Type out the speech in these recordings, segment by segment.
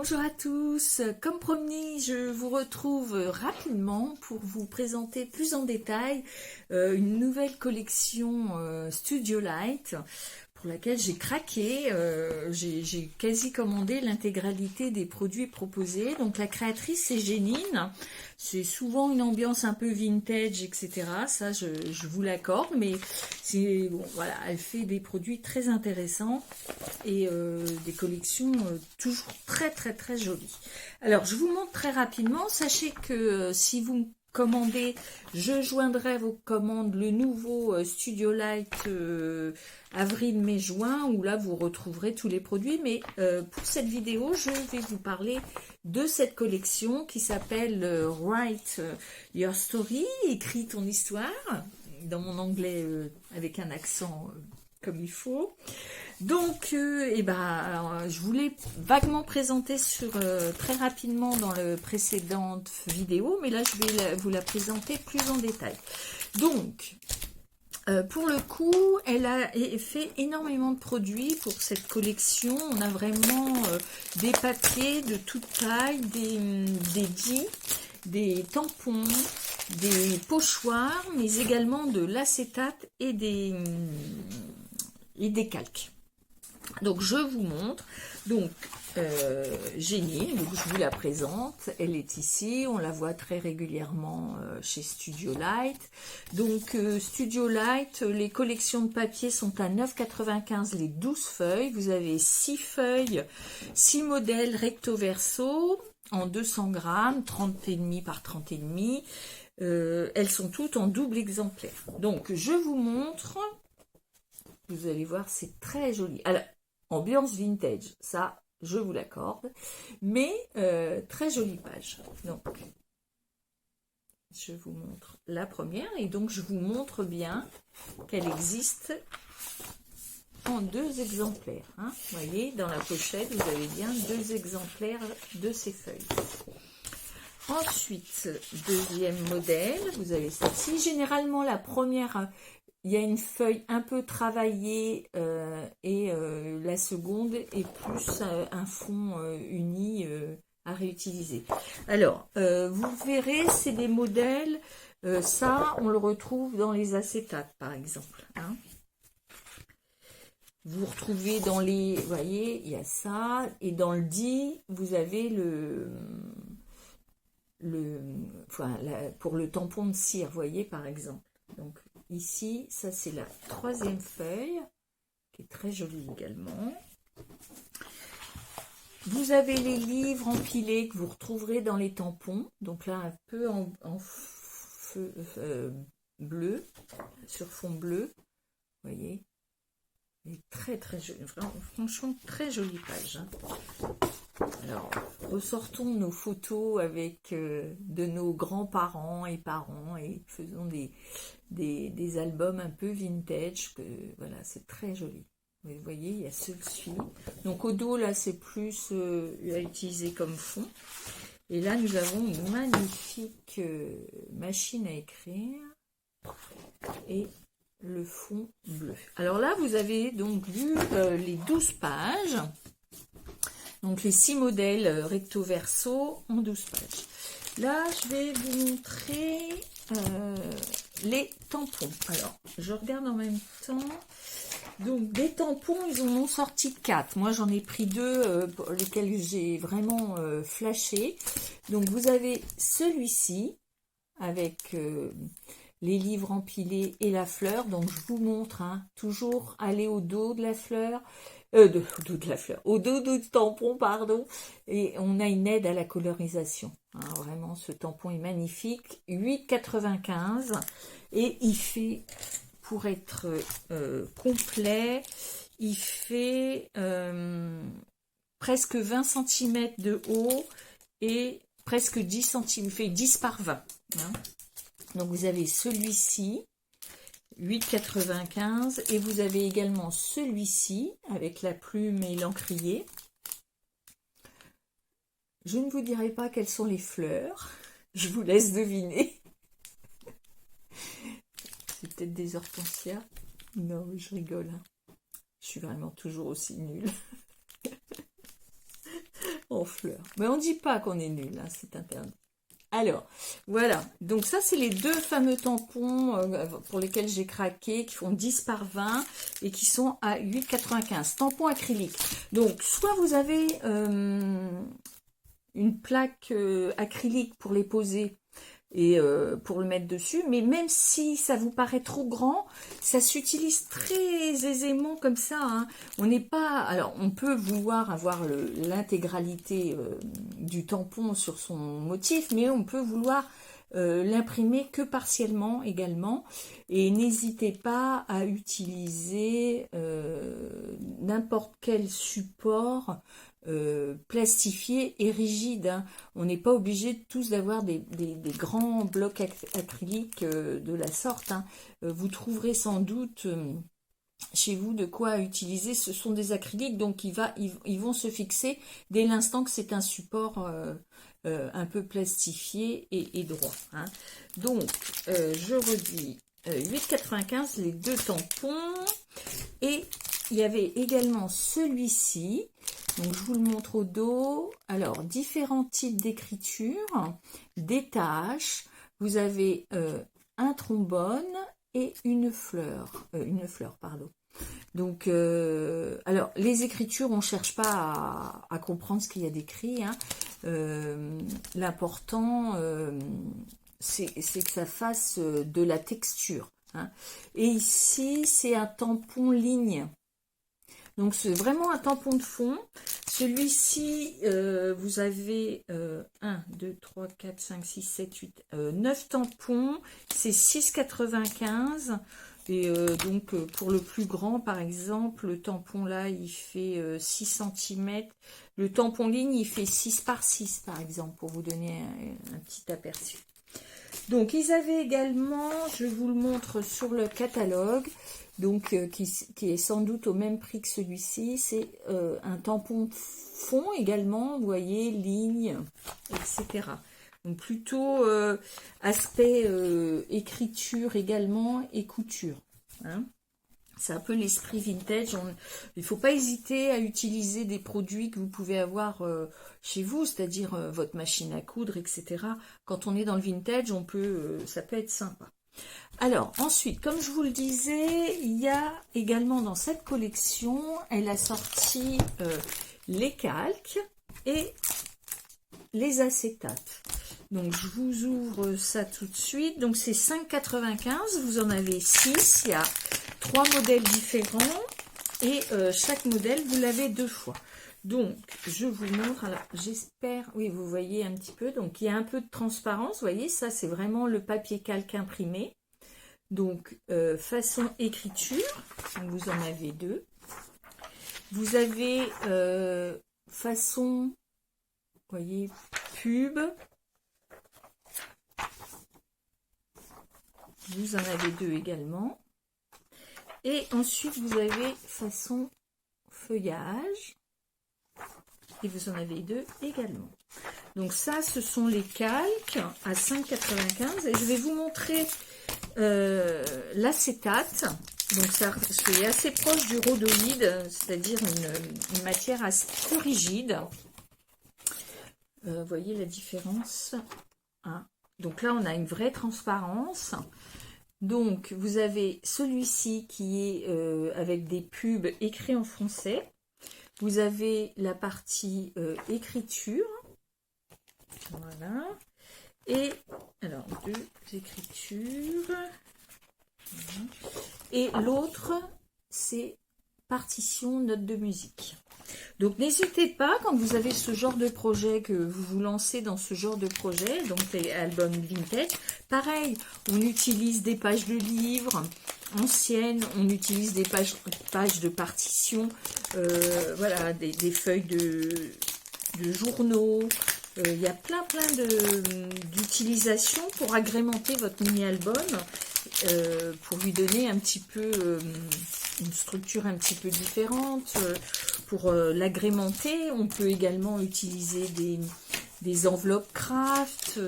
Bonjour à tous, comme promis, je vous retrouve rapidement pour vous présenter plus en détail une nouvelle collection Studio Light pour laquelle j'ai craqué, j'ai quasi commandé l'intégralité des produits proposés. Donc la créatrice c'est Génine, c'est souvent une ambiance un peu vintage, etc. Ça je vous l'accorde, mais c'est bon, voilà, elle fait des produits très intéressants et des collections toujours très jolies. Alors je vous montre très rapidement, sachez que si vous commandez, je joindrai vos commandes le nouveau Studio Light avril, mai, juin, où là vous retrouverez tous les produits, mais pour cette vidéo je vais vous parler de cette collection qui s'appelle Write Your Story, écris ton histoire, dans mon anglais avec un accent comme il faut. Donc, je vous l'ai vaguement présenté très rapidement dans la précédente vidéo, mais là, je vais vous la présenter plus en détail. Donc, pour le coup, elle a fait énormément de produits pour cette collection. On a vraiment des papiers de toute taille, des jeans, des tampons, des pochoirs, mais également de l'acétate et des calques. Donc je vous montre, donc Génie, donc je vous la présente, elle est ici, on la voit très régulièrement chez Studio Light. Donc Studio Light, les collections de papier sont à 9,95 les 12 feuilles, vous avez 6 feuilles, 6 modèles recto verso en 200 grammes, 30,5 par 30,5, elles sont toutes en double exemplaire. Donc je vous montre, vous allez voir, c'est très joli. Alors, ambiance vintage, ça, je vous l'accorde, mais très jolie page. Donc, je vous montre la première, et donc je vous montre bien qu'elle existe en 2 exemplaires. Hein. Vous voyez, dans la pochette, vous avez bien 2 exemplaires de ces feuilles. Ensuite, deuxième modèle, vous avez celle-ci. Généralement, la première, il y a une feuille un peu travaillée et la seconde est plus un fond uni à réutiliser. Alors, vous verrez, c'est des modèles, ça, on le retrouve dans les acétates, par exemple. Hein. Vous retrouvez dans les, vous voyez, il y a ça, et dans le dit, vous avez pour le tampon de cire, vous voyez, par exemple. Donc, ici, ça c'est la 3e feuille, qui est très jolie également. Vous avez les livres empilés que vous retrouverez dans les tampons. Donc là, un peu en feu bleu, sur fond bleu. Vous voyez, elle est très jolie. Franchement, très jolie page. Hein. Alors, ressortons nos photos avec de nos grands-parents et parents et faisons des albums un peu vintage. Voilà, c'est très joli. Vous voyez, il y a celui-ci. Donc au dos, là, c'est plus à utiliser comme fond. Et là, nous avons une magnifique machine à écrire et le fond bleu. Alors là, vous avez donc vu les 12 pages. Donc les 6 modèles recto verso en 12 pages. Là, je vais vous montrer les tampons. Alors, je regarde en même temps. Donc des tampons, ils en ont sorti 4. Moi, j'en ai pris 2 pour lesquels j'ai vraiment flashé. Donc vous avez celui-ci avec les livres empilés et la fleur. Donc je vous montre, hein, toujours aller au dos de la fleur. Au dos du tampon, pardon, et on a une aide à la colorisation. Hein, vraiment, ce tampon est magnifique, 8,95 et il fait, pour être complet, il fait presque 20 cm de haut et presque 10 cm, il fait 10 par 20. Hein. Donc vous avez celui-ci, 8,95 et vous avez également celui-ci avec la plume et l'encrier. Je ne vous dirai pas quelles sont les fleurs, je vous laisse deviner. C'est peut-être des hortensias. Non, je rigole. Hein. Je suis vraiment toujours aussi nulle. en fleurs. Mais on dit pas qu'on est nul, hein, c'est interdit. Alors, voilà. Donc ça, c'est les deux fameux tampons pour lesquels j'ai craqué, qui font 10 par 20 et qui sont à 8,95. Tampons acryliques. Donc, soit vous avez une plaque acrylique pour les poser et pour le mettre dessus, mais même si ça vous paraît trop grand, ça s'utilise très aisément comme ça, hein. On n'est pas, alors on peut vouloir avoir l'intégralité du tampon sur son motif, mais on peut vouloir l'imprimer que partiellement également, et n'hésitez pas à utiliser n'importe quel support plastifié et rigide, hein. On n'est pas obligé tous d'avoir des grands blocs acryliques de la sorte, hein. Vous trouverez sans doute chez vous de quoi utiliser. Ce sont des acryliques, donc ils vont se fixer dès l'instant que c'est un support un peu plastifié et droit, hein. Donc je redis 8,95 les deux tampons, et il y avait également celui-ci. Donc, je vous le montre au dos. Alors, différents types d'écriture, des tâches. Vous avez un trombone et une fleur. Pardon. Donc, alors, les écritures, on ne cherche pas à comprendre ce qu'il y a d'écrit, hein. L'important, c'est que ça fasse de la texture, hein. Et ici, c'est un tampon ligne. Donc, c'est vraiment un tampon de fond. Celui-ci, vous avez 1, 2, 3, 4, 5, 6, 7, 8, 9 tampons. C'est 6,95. Et donc, pour le plus grand, par exemple, le tampon là, il fait 6 cm. Le tampon ligne, il fait 6 par 6, par exemple, pour vous donner un petit aperçu. Donc, ils avaient également, je vous le montre sur le catalogue, donc qui est sans doute au même prix que celui-ci, c'est un tampon fond également, vous voyez, ligne, etc. Donc plutôt aspect écriture également et couture, hein. C'est un peu l'esprit vintage. Il ne faut pas hésiter à utiliser des produits que vous pouvez avoir chez vous, c'est-à-dire votre machine à coudre, etc. Quand on est dans le vintage, ça peut être sympa. Alors, ensuite, comme je vous le disais, il y a également dans cette collection, elle a sorti les calques et les acétates. Donc, je vous ouvre ça tout de suite. Donc, c'est 5,95. Vous en avez 6. Il y a 3 modèles différents. Et chaque modèle, vous l'avez 2 fois. Donc, je vous montre. Alors, j'espère... Oui, vous voyez un petit peu. Donc, il y a un peu de transparence. Vous voyez, ça, c'est vraiment le papier calque imprimé. Donc, façon écriture. Donc, vous en avez 2. Vous avez façon... Vous voyez, pub. Vous en avez 2 également. Et ensuite, vous avez façon feuillage. Et vous en avez 2 également. Donc ça, ce sont les calques à 5,95. Et je vais vous montrer l'acétate. Donc ça, c'est assez proche du rhodoïde, c'est-à-dire une matière assez peu rigide. Vous voyez la différence, hein. Donc là, on a une vraie transparence. Donc, vous avez celui-ci qui est avec des pubs écrits en français. Vous avez la partie écriture. Voilà. Et, alors, 2 écritures. Voilà. Et l'autre, c'est partition, notes de musique. Donc, n'hésitez pas, quand vous avez ce genre de projet, que vous vous lancez dans ce genre de projet, donc les albums vintage, pareil, on utilise des pages de livres anciennes, on utilise des pages de partition, voilà, des feuilles de journaux. Il y a plein d'utilisations pour agrémenter votre mini-album, pour lui donner un petit peu... une structure un petit peu différente. Pour l'agrémenter, on peut également utiliser des enveloppes craft,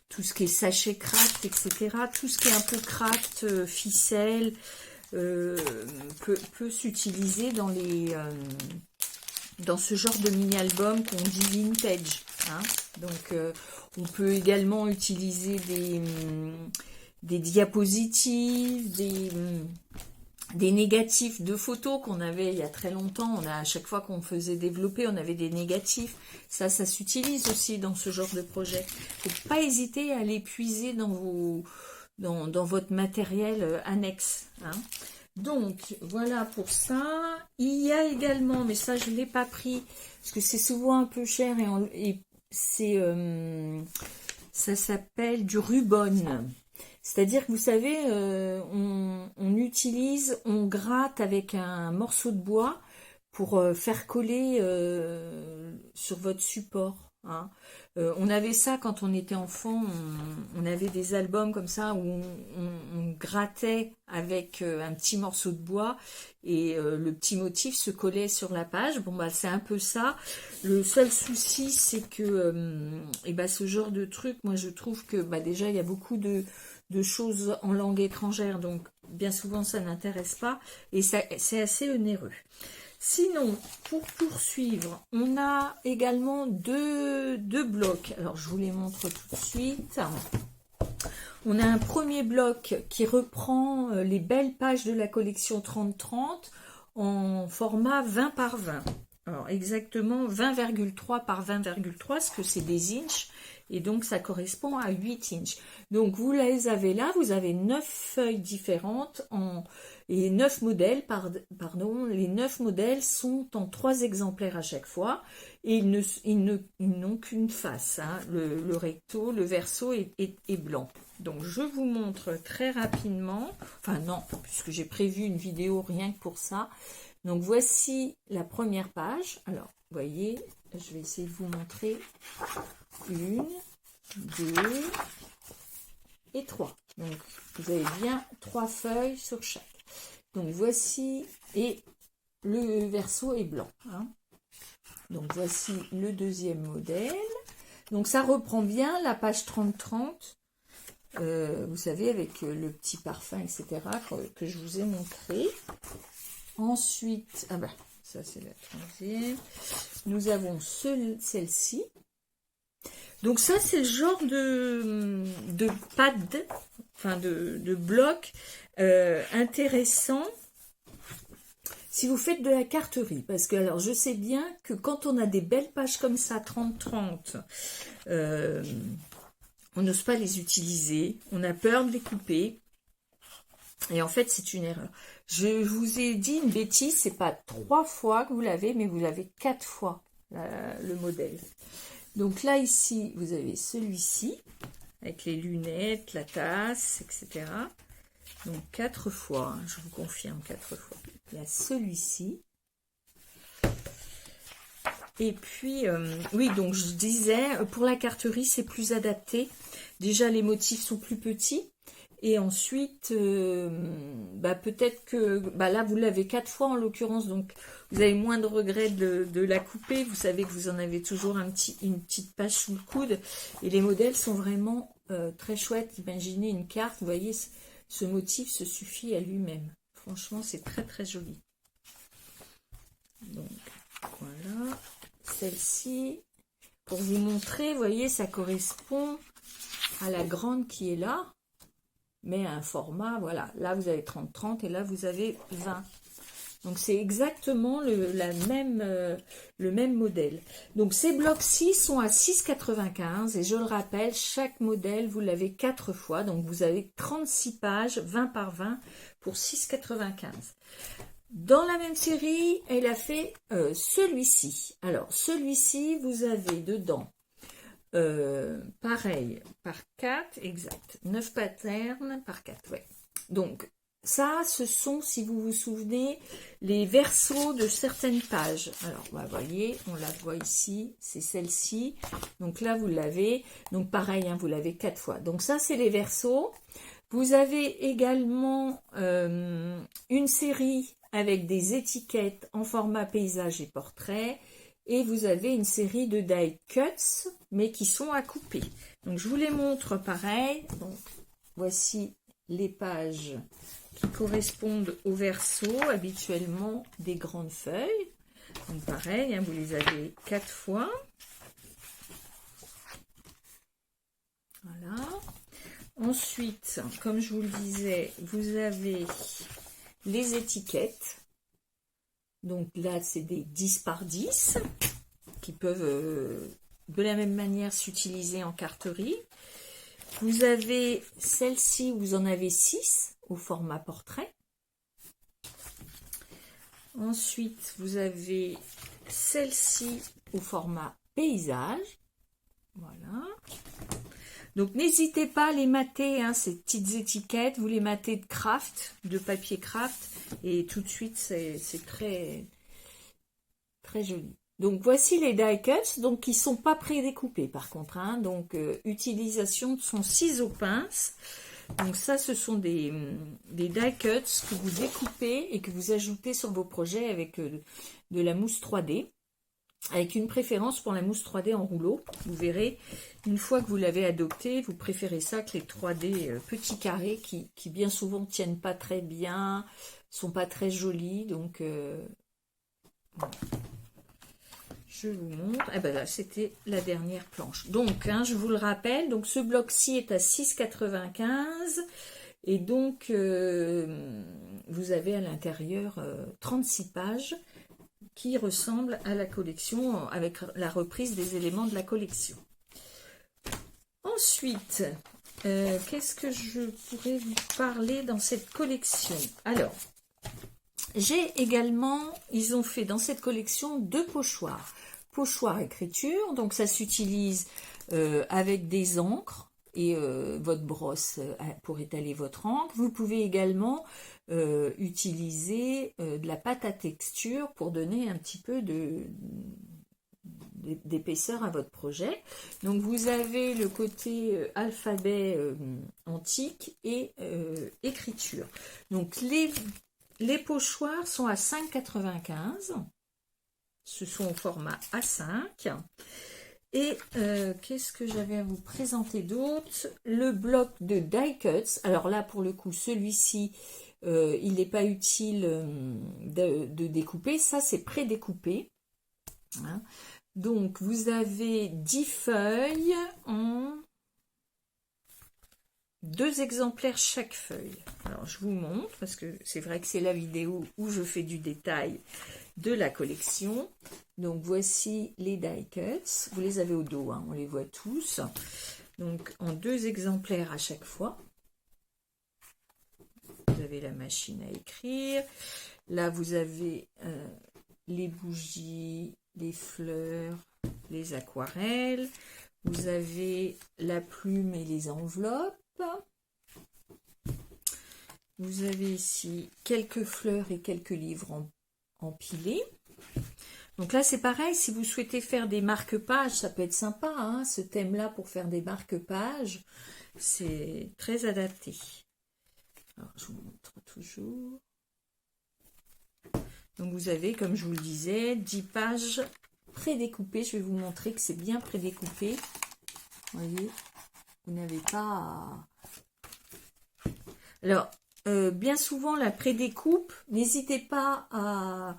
tout ce qui est sachet craft, etc. Tout ce qui est un peu craft, ficelle, peut s'utiliser dans dans ce genre de mini-album qu'on dit vintage. Hein. Donc, on peut également utiliser des diapositives, des négatifs de photos qu'on avait il y a très longtemps. À chaque fois qu'on faisait développer, on avait des négatifs. Ça s'utilise aussi dans ce genre de projet. Il ne faut pas hésiter à les puiser dans votre matériel annexe. Hein. Donc, voilà pour ça. Il y a également, mais ça, je ne l'ai pas pris, parce que c'est souvent un peu cher, et ça s'appelle du Rubon. C'est-à-dire que vous savez, on gratte avec un morceau de bois pour faire coller sur votre support. Hein. On avait ça quand on était enfant, on avait des albums comme ça où on grattait avec un petit morceau de bois et le petit motif se collait sur la page. Bon bah c'est un peu ça. Le seul souci c'est que ce genre de truc, moi je trouve que déjà il y a beaucoup de choses en langue étrangère, donc bien souvent ça n'intéresse pas et c'est assez onéreux. Sinon, pour poursuivre, on a également deux blocs. Alors, je vous les montre tout de suite. On a un premier bloc qui reprend les belles pages de la collection 30-30 en format 20 par 20. Alors, exactement 20,3 par 20,3, parce que c'est des inches. Et donc, ça correspond à 8 inches. Donc, vous les avez là. Vous avez 9 feuilles différentes et 9 modèles, pardon. Les 9 modèles sont en 3 exemplaires à chaque fois. Et ils n'ont qu'une face. Hein. Le recto, le verso est blanc. Donc, je vous montre très rapidement. Enfin, non, puisque j'ai prévu une vidéo rien que pour ça. Donc, voici la première page. Alors, vous voyez, je vais essayer de vous montrer. 1, 2 et 3. Donc, vous avez bien 3 feuilles sur chaque. Donc, voici, et le verso est blanc. Hein. Donc, voici le deuxième modèle. Donc, ça reprend bien la page 30-30. Vous savez, avec le petit parfum, etc., que je vous ai montré. Ensuite, ça c'est la troisième. Nous avons celle-ci. Donc ça, c'est le genre de pad, enfin de bloc intéressant si vous faites de la carterie. Parce que alors je sais bien que quand on a des belles pages comme ça, 30-30, on n'ose pas les utiliser, on a peur de les couper. Et en fait, c'est une erreur. Je vous ai dit une bêtise, c'est pas 3 fois que vous l'avez, mais vous l'avez 4 fois, le modèle. Donc là, ici, vous avez celui-ci, avec les lunettes, la tasse, etc. Donc 4 fois, hein, je vous confirme 4 fois. Il y a celui-ci. Et puis, oui, donc je disais, pour la carterie, c'est plus adapté. Déjà, les motifs sont plus petits. Et ensuite, peut-être que là, vous l'avez 4 fois en l'occurrence, donc vous avez moins de regrets de la couper. Vous savez que vous en avez toujours une petite page sous le coude. Et les modèles sont vraiment très chouettes. Imaginez une carte, vous voyez, ce motif se suffit à lui-même. Franchement, c'est très très joli. Donc, voilà. Celle-ci, pour vous montrer, vous voyez, ça correspond à la grande qui est là. Mais un format, voilà, là vous avez 30-30 et là vous avez 20. Donc c'est exactement le même modèle. Donc ces blocs-ci sont à 6,95 et je le rappelle, chaque modèle vous l'avez 4 fois. Donc vous avez 36 pages, 20 par 20 pour 6,95. Dans la même série, elle a fait celui-ci. Alors celui-ci, vous avez dedans pareil, par 4, exact. 9 patterns par 4, ouais. Donc, ça, ce sont, si vous vous souvenez, les versos de certaines pages. Alors, vous voyez, on la voit ici, c'est celle-ci. Donc là, vous l'avez. Donc, pareil, hein, vous l'avez 4 fois. Donc, ça, c'est les versos. Vous avez également une série avec des étiquettes en format paysage et portrait. Et vous avez une série de die cuts, mais qui sont à couper. Donc, je vous les montre pareil. Donc, voici les pages qui correspondent au verso, habituellement des grandes feuilles. Donc pareil, hein, vous les avez 4 fois. Voilà. Ensuite, comme je vous le disais, vous avez les étiquettes. Donc là, c'est des 10 par 10 qui peuvent de la même manière s'utiliser en carterie. Vous avez celle-ci, vous en avez 6 au format portrait. Ensuite, vous avez celle-ci au format paysage. Voilà. Donc, n'hésitez pas à les mater, hein, ces petites étiquettes. Vous les matez de craft, de papier craft. Et tout de suite, c'est très, très joli. Donc, voici les die cuts. Donc, ils ne sont pas prédécoupés, par contre. Hein. Donc, utilisation de son ciseau pince. Donc, ça, ce sont des die cuts que vous découpez et que vous ajoutez sur vos projets avec de la mousse 3D. Avec une préférence pour la mousse 3D en rouleau. Vous verrez, une fois que vous l'avez adopté, vous préférez ça que les 3D petits carrés qui bien souvent ne tiennent pas très bien, sont pas très jolis. Donc, voilà. Je vous montre. Eh ben là, c'était la dernière planche. Donc, hein, je vous le rappelle, donc ce bloc-ci est à 6,95 et donc vous avez à l'intérieur 36 pages qui ressemble à la collection avec la reprise des éléments de la collection. Ensuite, qu'est-ce que je pourrais vous parler dans cette collection? Alors, j'ai également, ils ont fait dans cette collection 2 pochoirs. Pochoir écriture, donc ça s'utilise avec des encres et votre brosse pour étaler votre encre. Vous pouvez également utiliser de la pâte à texture pour donner un petit peu d'épaisseur à votre projet. Donc vous avez le côté alphabet antique et écriture. Donc les pochoirs sont à 5,95. Ce sont au format A5. Et qu'est-ce que j'avais à vous présenter d'autre? Le bloc de die cuts. Alors là, pour le coup, celui-ci, il n'est pas utile de découper. Ça, c'est pré-découpé. Hein. Donc, vous avez 10 feuilles en 2 exemplaires chaque feuille. Alors, je vous montre, parce que c'est vrai que c'est la vidéo où je fais du détail de la collection. Donc, voici les die cuts. Vous les avez au dos, hein, on les voit tous. Donc, en 2 exemplaires à chaque fois. Vous avez la machine à écrire. Là, vous avez les bougies, les fleurs, les aquarelles. Vous avez la plume et les enveloppes. Vous avez ici quelques fleurs et quelques livres empilés. Donc là, c'est pareil, si vous souhaitez faire des marque-pages, ça peut être sympa, hein, ce thème-là pour faire des marque-pages, c'est très adapté. Alors, je vous montre toujours. Donc vous avez, comme je vous le disais, 10 pages prédécoupées. Je vais vous montrer que c'est bien prédécoupé. Vous voyez, vous n'avez pas à... Alors, bien souvent, la prédécoupe, n'hésitez pas à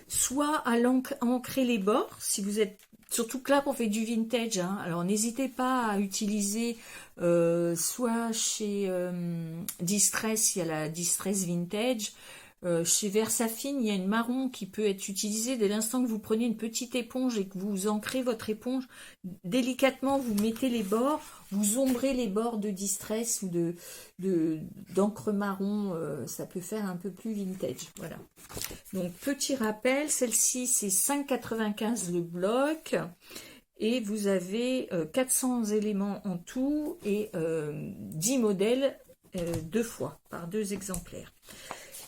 soit à ancrer les bords, si vous êtes, surtout que là, on fait du vintage, hein, alors n'hésitez pas à utiliser, soit chez Distress, il y a la Distress Vintage, chez Versafine, il y a une marron qui peut être utilisée dès l'instant que vous prenez une petite éponge et que vous ancrez votre éponge. Délicatement, vous mettez les bords, vous ombrez les bords de Distress ou d'encre marron. Ça peut faire un peu plus vintage. Voilà. Donc, petit rappel, celle-ci, c'est 5,95 le bloc. Et vous avez 400 éléments en tout et 10 modèles 2 fois, par 2 exemplaires.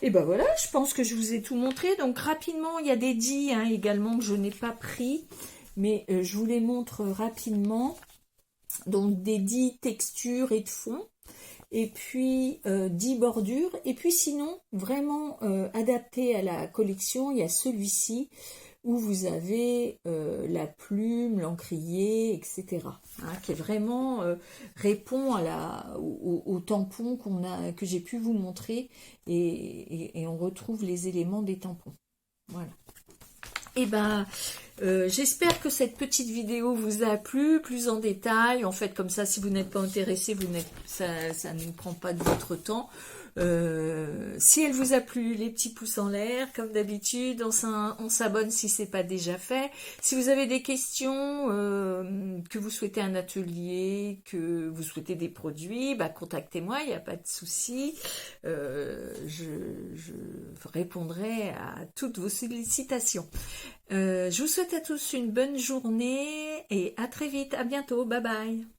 Et ben voilà, je pense que je vous ai tout montré. Donc rapidement, il y a des dits hein, également que je n'ai pas pris, mais je vous les montre rapidement. Donc des dits texture et de fond, et puis 10 bordures. Et puis sinon, vraiment adapté à la collection, il y a celui-ci où vous avez la plume, l'encrier, etc. Hein, qui est vraiment répond au tampon que j'ai pu vous montrer et on retrouve les éléments des tampons. Voilà. Et ben, j'espère que cette petite vidéo vous a plu, plus en détail. En fait, comme ça, si vous n'êtes pas intéressé, ça ne prend pas de votre temps. Si elle vous a plu, les petits pouces en l'air, comme d'habitude, on s'abonne si c'est pas déjà fait. Si vous avez des questions, que vous souhaitez un atelier, que vous souhaitez des produits, bah, contactez-moi, il n'y a pas de souci. Je répondrai à toutes vos sollicitations. Je vous souhaite à tous une bonne journée et à très vite, à bientôt, bye bye.